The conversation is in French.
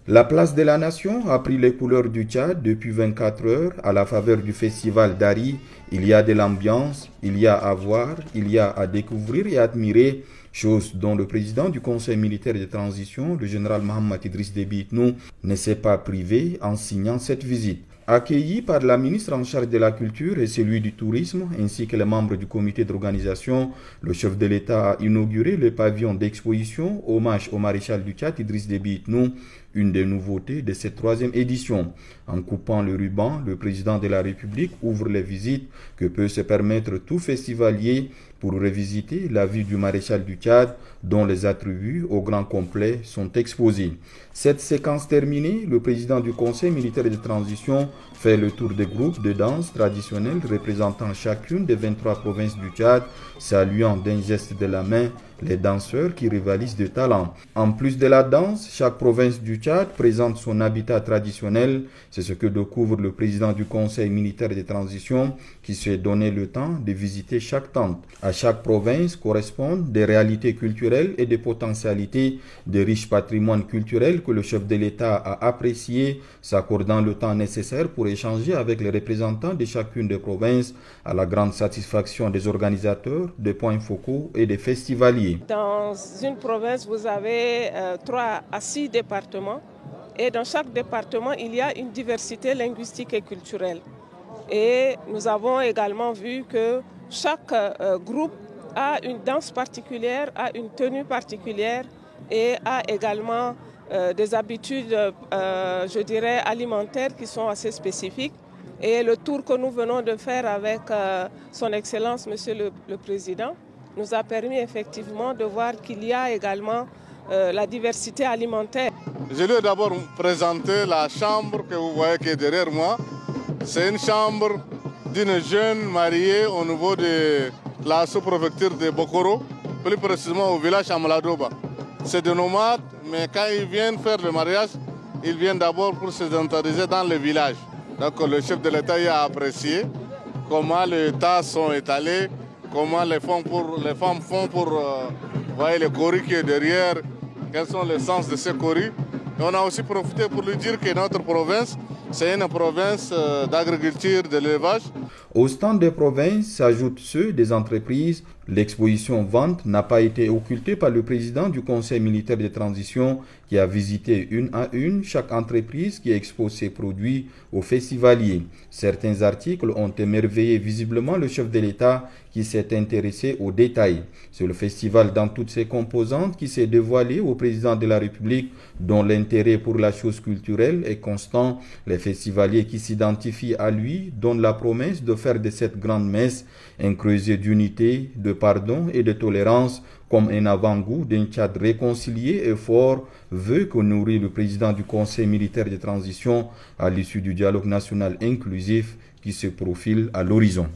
La place de la Nation a pris les couleurs du Tchad depuis 24 heures à la faveur du festival d'Ari. Il y a de l'ambiance, il y a à voir, il y a à découvrir et à admirer, chose dont le président du Conseil militaire de transition, le général Mohamed Idriss Déby Itno, ne s'est pas privé en signant cette visite. Accueilli par la ministre en charge de la culture et celui du tourisme, ainsi que les membres du comité d'organisation, le chef de l'État a inauguré le pavillon d'exposition hommage au maréchal du Tchad Idriss Déby Itno, une des nouveautés de cette troisième édition. En coupant le ruban, le président de la République ouvre les visites que peut se permettre tout festivalier pour revisiter la vie du maréchal du Tchad, dont les attributs au grand complet sont exposés. Cette séquence terminée, le président du Conseil militaire de transition fait le tour des groupes de danse traditionnels représentant chacune des 23 provinces du Tchad, saluant d'un geste de la main les danseurs qui rivalisent de talent. En plus de la danse, chaque province du Tchad présente son habitat traditionnel. C'est ce que découvre le président du Conseil militaire de transition qui s'est donné le temps de visiter chaque tente. À chaque province correspondent des réalités culturelles et des potentialités de riches patrimoines culturels que le chef de l'État a apprécié, s'accordant le temps nécessaire pour échanger avec les représentants de chacune des provinces à la grande satisfaction des organisateurs, des points focaux et des festivaliers. Dans une province, vous avez 3 à 6 départements et dans chaque département, il y a une diversité linguistique et culturelle. Et nous avons également vu que chaque groupe a une danse particulière, a une tenue particulière et a également des habitudes, je dirais, alimentaires qui sont assez spécifiques. Et le tour que nous venons de faire avec son Excellence, Monsieur le Président, nous a permis effectivement de voir qu'il y a également la diversité alimentaire. Je vais d'abord vous présenter la chambre que vous voyez qui est derrière moi. C'est une chambre d'une jeune mariée au niveau de la sous-préfecture de Bokoro, plus précisément au village Amaladoba. C'est des nomades, mais quand ils viennent faire le mariage, ils viennent d'abord pour se sédentariser dans le village. Donc le chef de l'État a apprécié comment les tas sont étalés, comment les femmes font pour voir le cori qui est derrière, quels sont les sens de ce cori. Et on a aussi profité pour lui dire que notre province, c'est une province d'agriculture, de l'élevage. Au stand des provinces s'ajoutent ceux des entreprises. L'exposition Vente n'a pas été occultée par le président du Conseil militaire de transition qui a visité une à une chaque entreprise qui expose ses produits aux festivaliers. Certains articles ont émerveillé visiblement le chef de l'État qui s'est intéressé aux détails. C'est le festival dans toutes ses composantes qui s'est dévoilé au président de la République dont l'intérêt pour la chose culturelle est constant. Les festivaliers qui s'identifient à lui donnent la promesse de faire de cette grande messe un creuset d'unité, de pardon et de tolérance comme un avant-goût d'un Tchad réconcilié et fort, vœu que nourrit le président du Conseil militaire de transition à l'issue du dialogue national inclusif qui se profile à l'horizon.